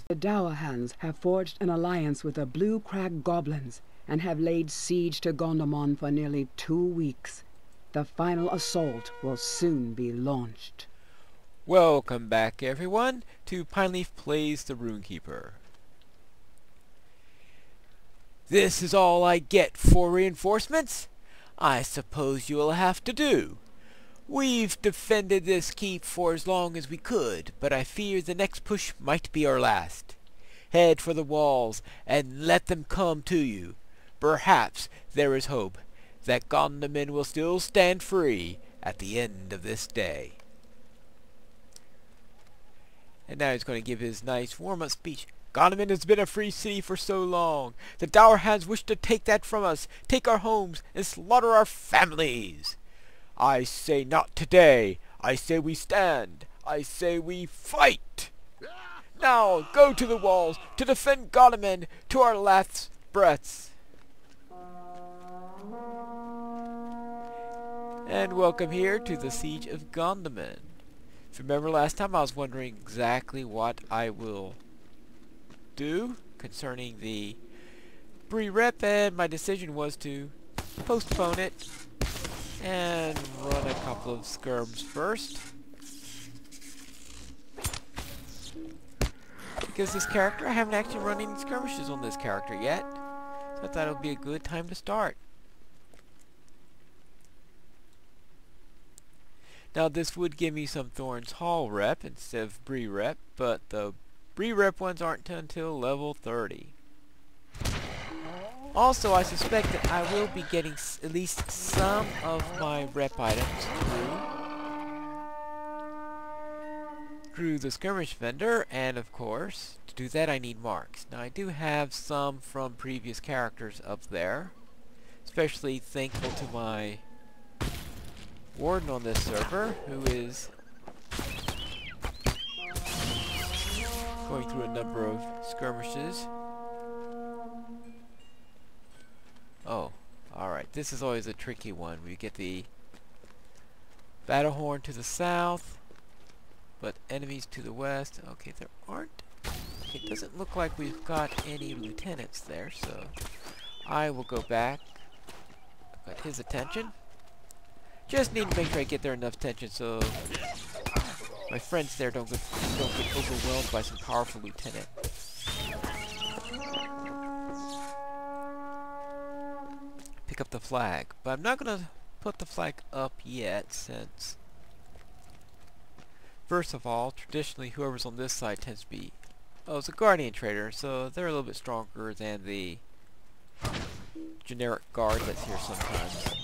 The Dourhans have forged an alliance with the Blue Crag Goblins and have laid siege to Gondomon for nearly 2 weeks. The final assault will soon be launched. Welcome back, everyone, to Pineleaf Plays the Runekeeper. This is all I get for reinforcements? I suppose you'll have to do. We've defended this keep for as long as we could, but I fear the next push might be our last. Head for the walls and let them come to you. Perhaps there is hope that Gondomon will still stand free at the end of this day. And now he's going to give his nice warm-up speech. Gondomon has been a free city for so long. The Dourhans wish to take that from us, take our homes, and slaughter our families. I say not today. I say we stand. I say we fight. Now go to the walls to defend Gondomon to our last breaths. And welcome here to the Siege of Gondomon. If you remember last time, I was wondering exactly what I will do concerning the Bree Rep, and my decision was to postpone it and run a couple of skirms first. Because this character, I haven't actually run any skirmishes on this character yet, so I thought it would be a good time to start. Now this would give me some Thorns Hall rep instead of Bree Rep, but the Bree Rep ones aren't until level 30. Also, I suspect that I will be getting at least some of my rep items through the skirmish vendor, and of course, to do that I need marks. Now I do have some from previous characters up there, especially thankful to my warden on this server, who is going through a number of skirmishes. Oh, alright. This is always a tricky one. We get the battle horn to the south, but enemies to the west. Okay, there aren't. It doesn't look like we've got any lieutenants there, so I will go back. Got his attention. Just need to make sure I get there enough attention so my friends there don't get overwhelmed by some powerful lieutenant. Pick up the flag, but I'm not going to put the flag up yet, since first of all, traditionally whoever's on this side tends to be, oh, it's a Guardian trader, so they're a little bit stronger than the generic guard that's here sometimes.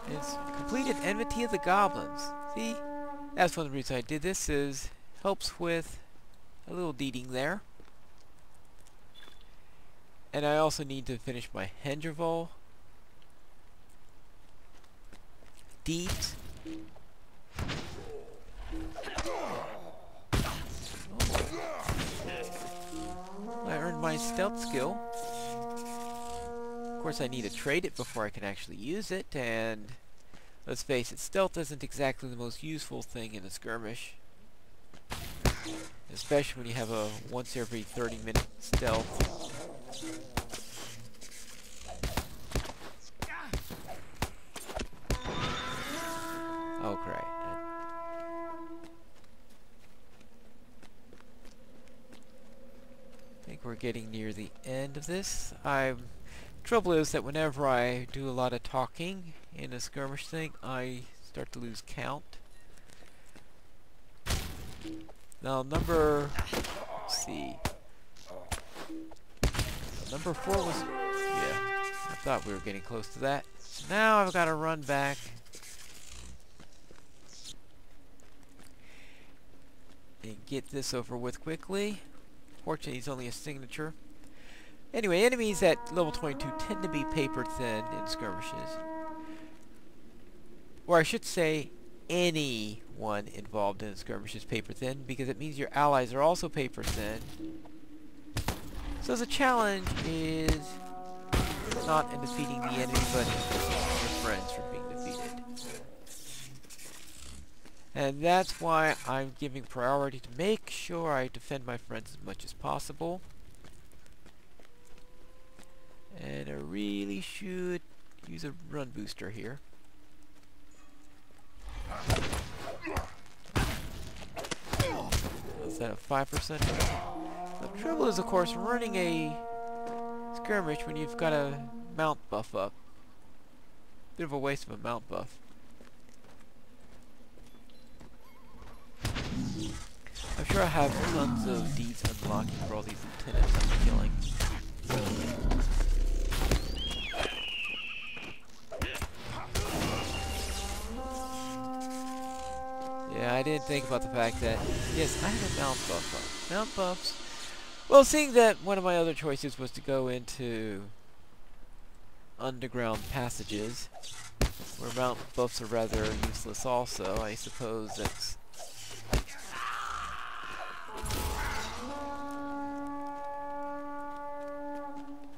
It's completed Enmity of the Goblins. See, that's one of the reasons I did this, is helps with a little deeding there. And I also need to finish my Hengervol deeds. I earned my stealth skill. Of course, I need to trade it before I can actually use it, and let's face it, stealth isn't exactly the most useful thing in a skirmish. Especially when you have a once every 30-minute stealth. Oh, great. I think we're getting near the end of this. Trouble is that whenever I do a lot of talking in a skirmish thing, I start to lose count. Now let's see. Number 4 was, yeah, I thought we were getting close to that. So now I've got to run back and get this over with quickly. Fortunately, it's only a signature. Anyway, enemies at level 22 tend to be paper thin in skirmishes. Or I should say, anyone involved in a skirmish is paper thin, because it means your allies are also paper thin. So the challenge is not in defeating the enemy, but in keeping your friends from being defeated. And that's why I'm giving priority to make sure I defend my friends as much as possible. And I really should use a run booster here. Is that a 5%? The trouble is, of course, running a skirmish when you've got a mount buff up. Bit of a waste of a mount buff. I'm sure I have tons of deeds unlocking for all these lieutenants I'm killing. Yeah, I didn't think about the fact that, yes, I have a mount buff up. Mount buffs. Well, seeing that one of my other choices was to go into underground passages, where mount buffs are rather useless also, I suppose that's...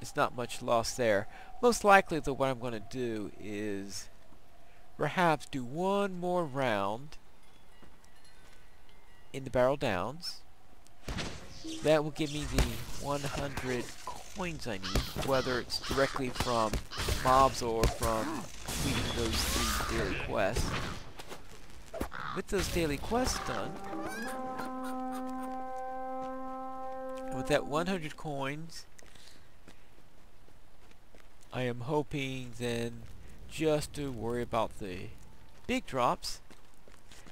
it's not much loss there. Most likely, though, what I'm going to do is perhaps do one more round in the Barrow Downs. That will give me the 100 coins I need, whether it's directly from mobs or from completing those 3 daily quests. With those daily quests done, and with that 100 coins, I am hoping then just to worry about the big drops,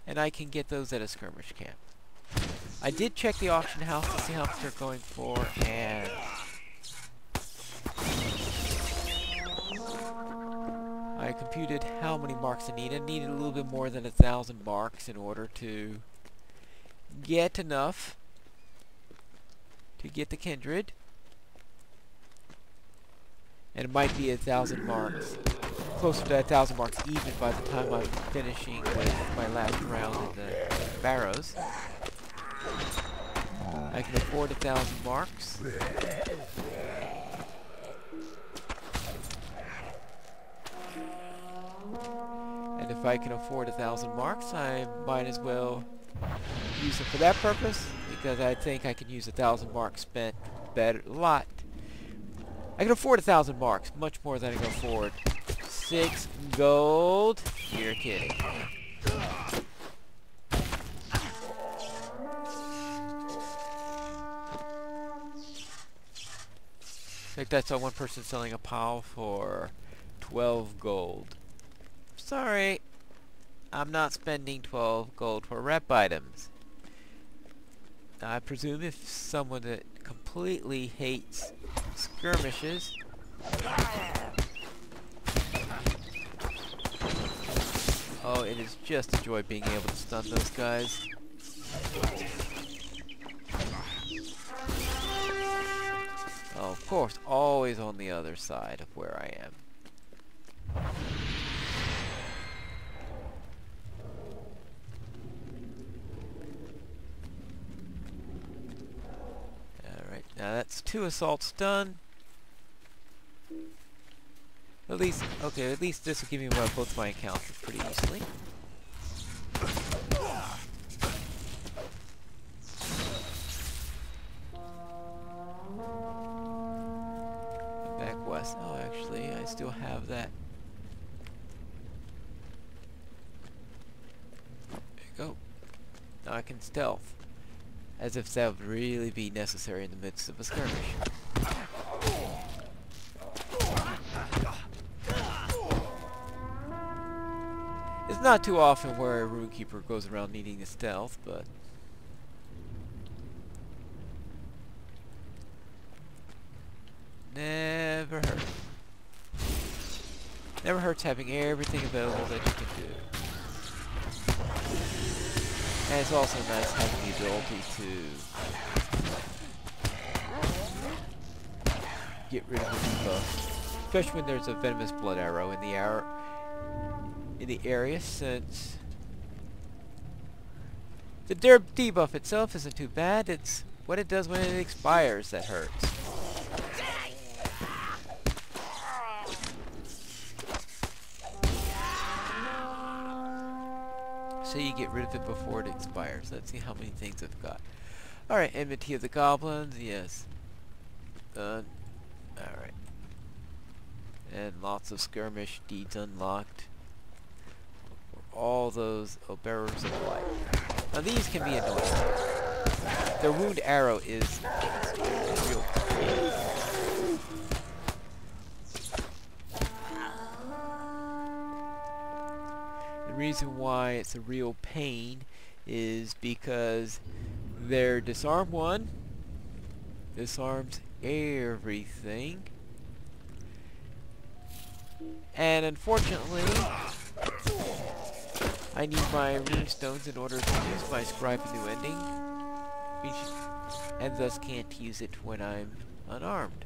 and I can get those at a skirmish camp. I did check the auction house to see how much they're going for, and I computed how many marks I need. I needed a little bit more than 1,000 marks in order to get enough to get the Kindred. And it might be 1,000 marks, closer to 1,000 marks even by the time I'm finishing with my last round in the Barrows. I can afford 1,000 marks. And if I can afford 1,000 marks, I might as well use them for that purpose, because I think I can use 1,000 marks spent better, a lot. I can afford 1,000 marks, much more than I can afford 6 gold. You're kidding. I think I saw one person selling a pile for 12 gold. Sorry, I'm not spending 12 gold for rep items. Now, I presume if someone that completely hates skirmishes, oh, it is just a joy being able to stun those guys. Oh, of course, always on the other side of where I am. Alright, now that's 2 assaults done. At least, okay, at least this will give me both my accounts pretty easily. Back west. Oh, actually, I still have that. There you go. Now I can stealth. As if that would really be necessary in the midst of a skirmish. It's not too often where a Runekeeper goes around needing to stealth, but never hurts. Never hurts having everything available that you can do. And it's also nice having the ability to get rid of the debuff. Especially when there's a venomous blood arrow in the area, since the debuff itself isn't too bad. It's what it does when it expires that hurts. so you get rid of it before it expires. Let's see how many things I've got. Alright, Enmity of the Goblins, yes. Done. Alright. And lots of skirmish deeds unlocked. All those bearers of light. Now these can be annoying. The wound arrow is real. The reason why it's a real pain is because their disarm one disarms everything, and unfortunately I need my runestones in order to use my Scribe of New Ending, and thus can't use it when I'm unarmed.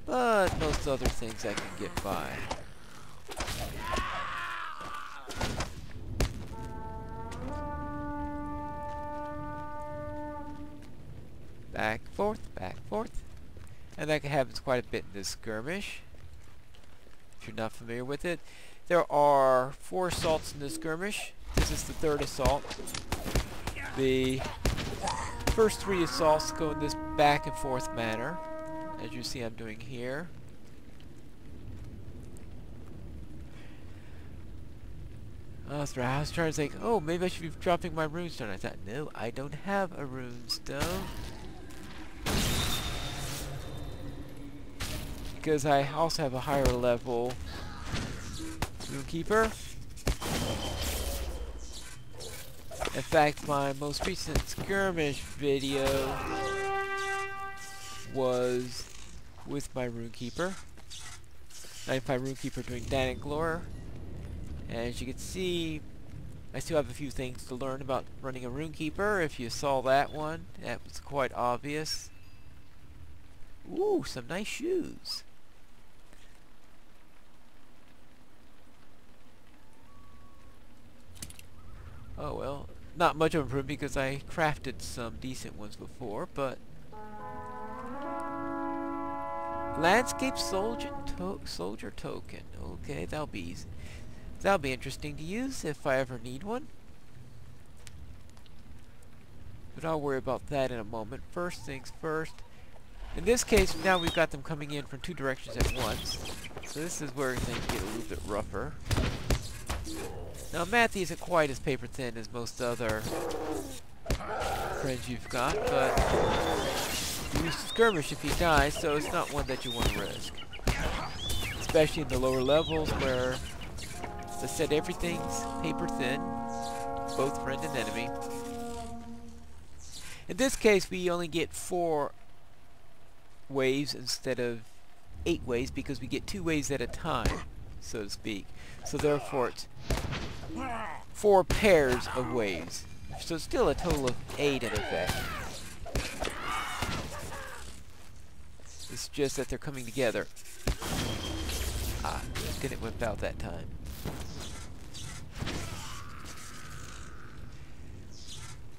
But most other things I can get by. Back, forth. And that happens quite a bit in this skirmish. If you're not familiar with it. There are 4 assaults in this skirmish. This is the 3rd assault. The first 3 assaults go in this back and forth manner, as you see I'm doing here. I was trying to think, oh, maybe I should be dropping my runestone. I thought, no, I don't have a runestone. Because I also have a higher level Runekeeper. In fact, my most recent skirmish video was with my Runekeeper. 95 Runekeeper doing Danik Lore. And as you can see, I still have a few things to learn about running a Runekeeper. If you saw that one, that was quite obvious. Ooh, some nice shoes. Oh well, not much of improvement because I crafted some decent ones before, but Landscape Soldier Token. Okay, that'll be interesting to use if I ever need one. But I'll worry about that in a moment. First things first. In this case, now we've got them coming in from 2 directions at once. So this is where things get a little bit rougher. Now Matthew isn't quite as paper thin as most other friends you've got, but you use skirmish if he dies, so it's not one that you want to risk. Especially in the lower levels where, as I said, everything's paper thin, both friend and enemy. In this case, we only get 4 waves instead of 8 waves because we get 2 waves at a time, so to speak. So therefore it's 4 pairs of waves. So it's still a total of 8 in effect. It's just that they're coming together. Ah, just get it whipped out that time.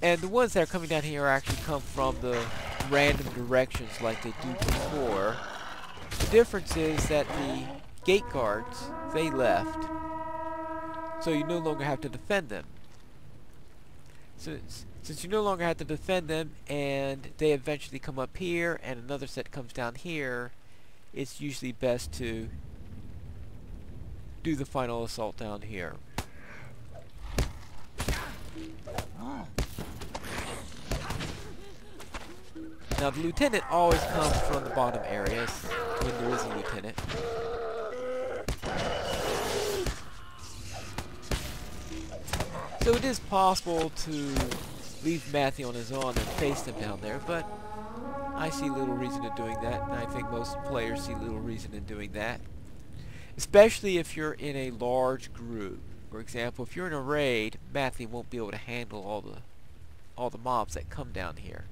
And the ones that are coming down here actually come from the random directions like they do before. The difference is that the gate guards, they left. So you no longer have to defend them. So since you no longer have to defend them and they eventually come up here and another set comes down here, it's usually best to do the final assault down here. Now the lieutenant always comes from the bottom areas when there is a lieutenant. So it is possible to leave Matthew on his own and face them down there, but I see little reason in doing that, and I think most players see little reason in doing that. Especially if you're in a large group. For example, if you're in a raid, Matthew won't be able to handle all the mobs that come down here.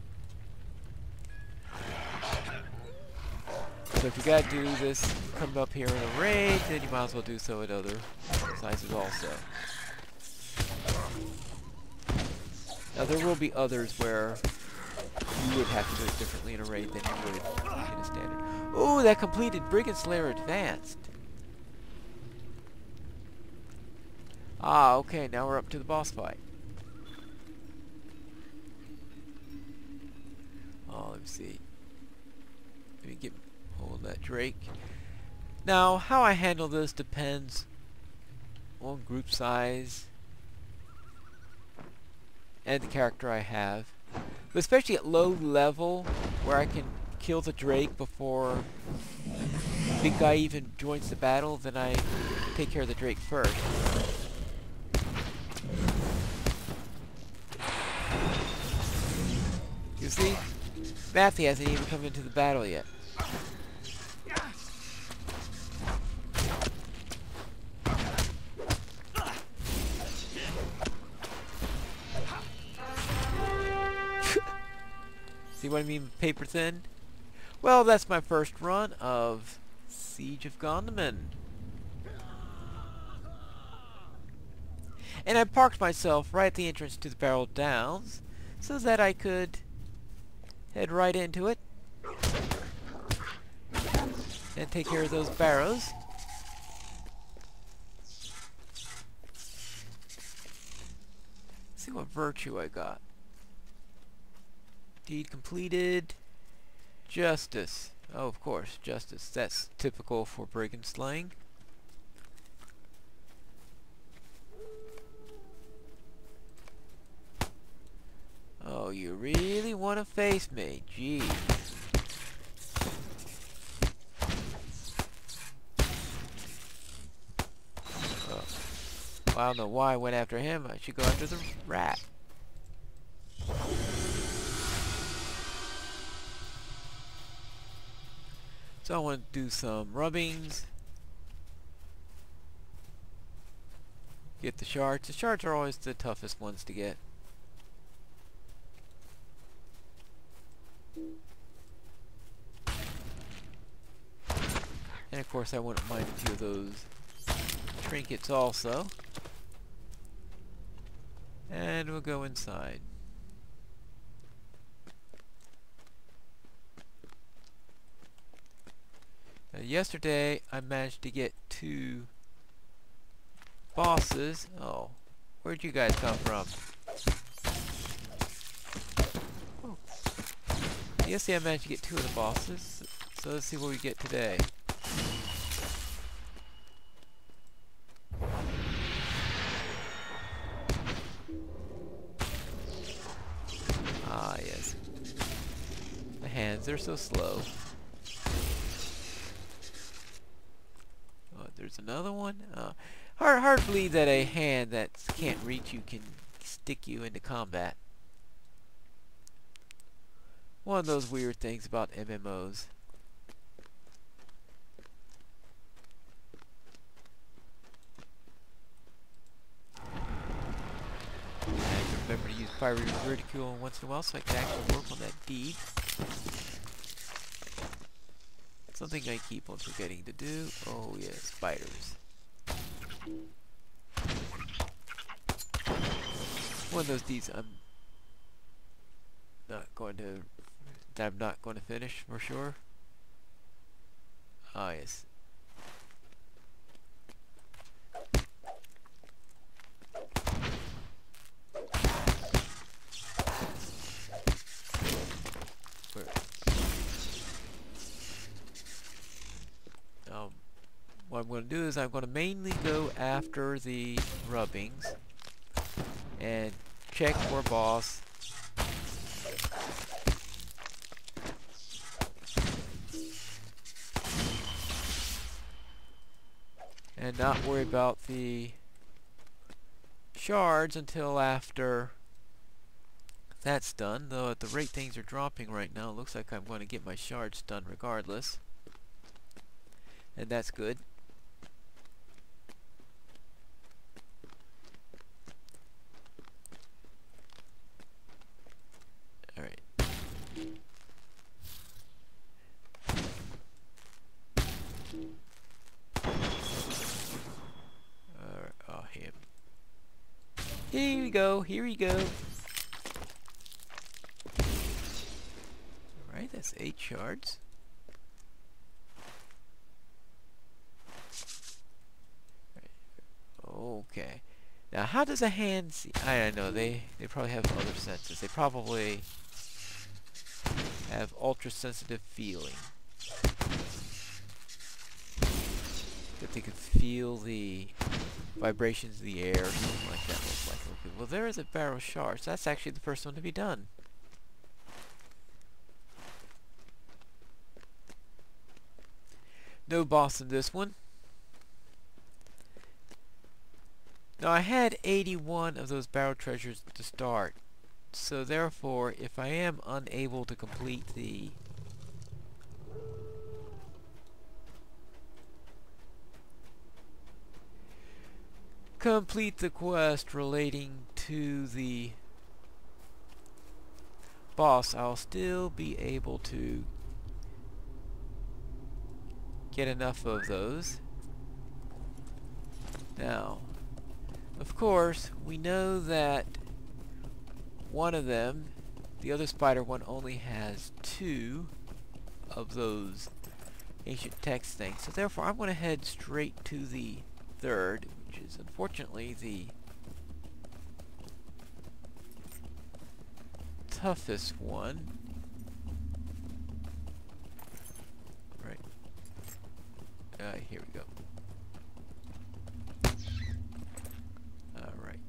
So if you gotta do this, come up here in a raid, then you might as well do so at other sizes also. Now there will be others where you would have to do it differently in a raid than you would in a standard. Ooh, that completed Brigand Slayer Advanced. Ah, okay, now we're up to the boss fight. Oh, let me see. Let me get hold of that Drake. Now, how I handle this depends on group size and the character I have. But especially at low level, where I can kill the Drake before the big guy even joins the battle, then I take care of the Drake first. You see? Matthew hasn't even come into the battle yet. See what I mean, paper thin? Well, that's my first run of Siege of Gondomar. And I parked myself right at the entrance to the Barrel Downs so that I could head right into it and take care of those barrows. See what virtue I got. Deed completed. Justice. Oh, of course, justice. That's typical for brigand slaying. Oh, you really want to face me? Gee. Oh. Well, I don't know why I went after him. I should go after the rat. So I want to do some rubbings. Get the shards. The shards are always the toughest ones to get. And of course I wouldn't mind a few of those trinkets also. And we'll go inside. Yesterday I managed to get 2 bosses. Oh, where'd you guys come from? Oh. Yesterday I managed to get 2 of the bosses. So let's see what we get today. Ah, yes. The hands, they're so slow. Oh, there's another one. Hard to believe that a hand that can't reach you can stick you into combat. One of those weird things about MMOs. And remember to use fiery ridicule once in a while so I can actually work on that deed. Something I keep on forgetting to do. Oh yeah, spiders. One of those deeds I'm not going to finish for sure. Ah yes. What I'm going to do is I'm going to mainly go after the rubbings and check for boss. And not worry about the shards until after that's done. Though at the rate things are dropping right now, it looks like I'm going to get my shards done regardless. And that's good. Alright. Oh, him. Here we go, here we go. Alright, that's 8 shards. Okay. Now, how does a hand see? I don't know. They probably have other senses. They probably have ultra-sensitive feeling. That they could feel the vibrations of the air, or something like that. Looks like. Okay. Well, there is a barrel shard. So that's actually the first one to be done. No boss in this one. Now I had 81 of those barrel treasures to start, so therefore if I am unable to complete the quest relating to the boss, I'll still be able to get enough of those. Now, of course, we know that one of them, the other spider one, only has 2 of those ancient text things. So therefore, I'm going to head straight to the third, which is unfortunately the toughest one. Right. Here we go. Alright.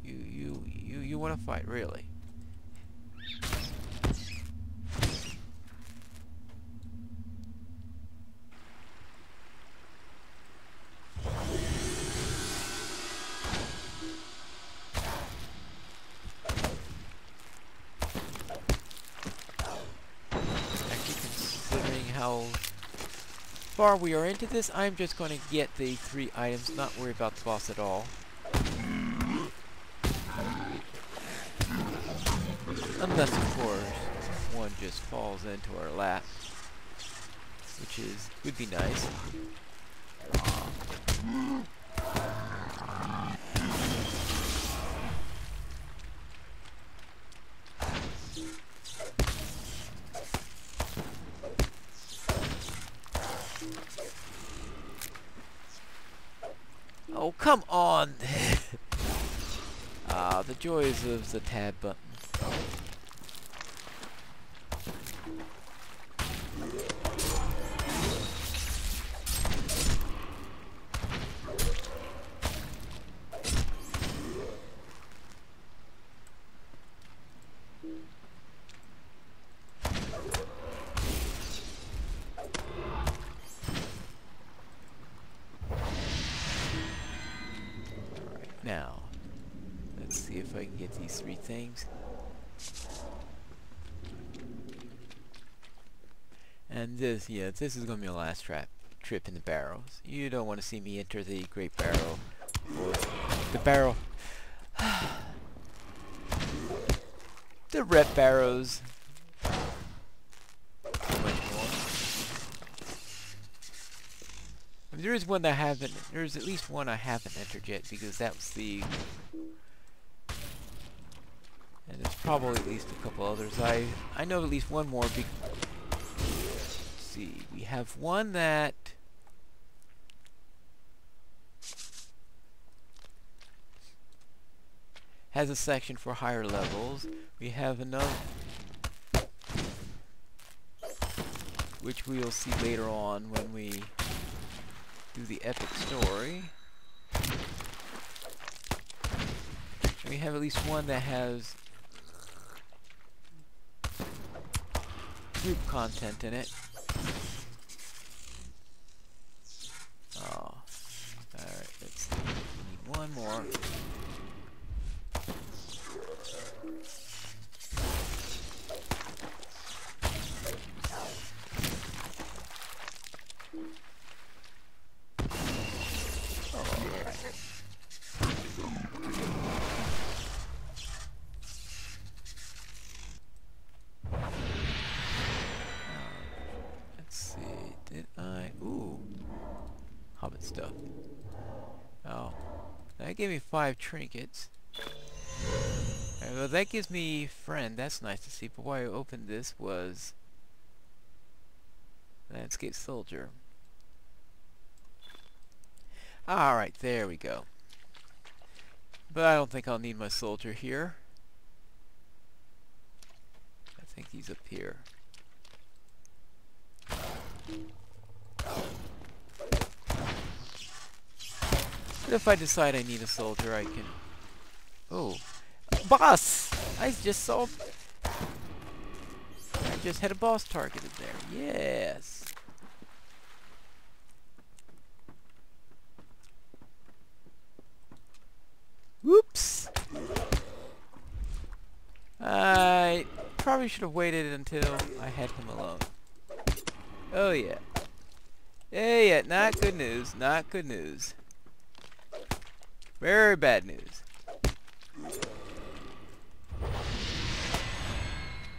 You want to fight, really? Actually, considering how far we are into this, I'm just going to get the 3 items, not worry about the boss at all. Unless, of course, one just falls into our lap, which would be nice. Oh, come on! The joys of the tab button. Now, let's see if I can get these 3 things. And this is going to be my last trip in the barrels. You don't want to see me enter the Great Barrow, or the barrel, the Ret Barrows. I mean, there is one that I haven't. There's at least one I haven't entered yet, because that was the. And there's probably at least a couple others. I know at least one more. Let's see, we have one that has a section for higher levels. We have another, which we'll see later on when we do the epic story. And we have at least one that has group content in it. Oh, alright, let's see. We need one more. Hobbit stuff. Oh, that gave me 5 trinkets. Alright, well, that gives me friend. That's nice to see. But why I opened this was Landscape Soldier. Alright, there we go. But I don't think I'll need my soldier here. I think he's up here. But if I decide I need a soldier, I can... Oh. Boss! I just had a boss targeted there. Yes! Whoops! I probably should have waited until I had him alone. Oh yeah. Yeah, not good news, not good news. Very bad news.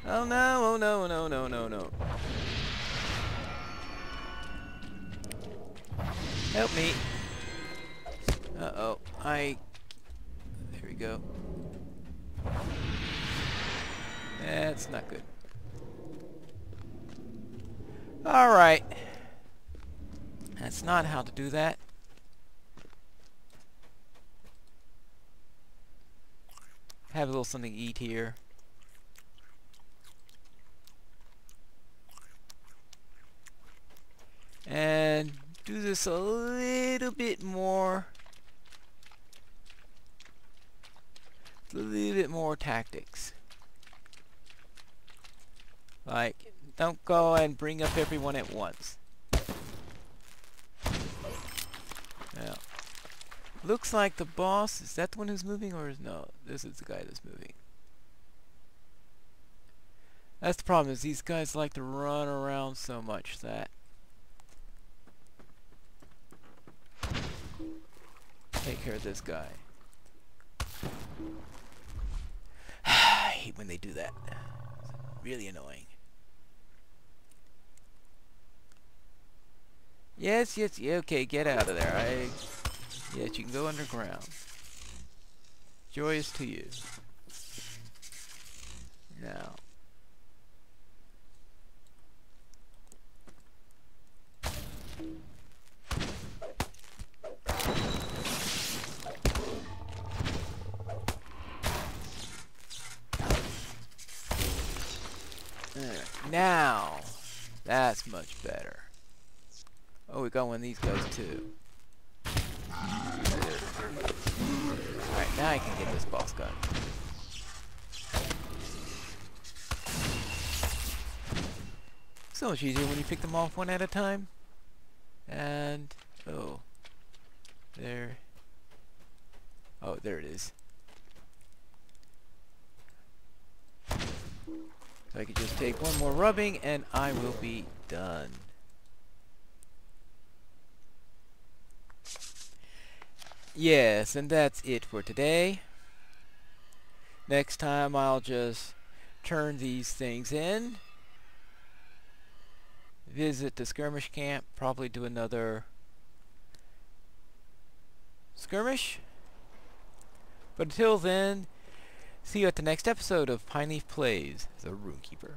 Oh no, oh no, oh no, no, no, no. Help me. Uh-oh, there we go. That's not good. Alright. That's not how to do that. Have a little something to eat here. And do this a little bit more. A little bit more tactics. Like, don't go and bring up everyone at once. Now, looks like the boss, is that the one who's moving, or is no? This is the guy that's moving. That's the problem, is these guys like to run around so much that take care of this guy. I hate when they do that. It's really annoying. Yes, yeah, okay, get out of there. Yes, you can go underground. Joyous to you. Now. Now, that's much better. Oh, we got one of these guys too. Alright, now I can get this boss gun. So much easier when you pick them off one at a time. And, oh, there. Oh, there it is. So I could just take one more rubbing and I will be done. Yes, and that's it for today. Next time I'll just turn these things in, visit the skirmish camp, probably do another skirmish. But until then, see you at the next episode of Pineleaf Plays, the Runekeeper.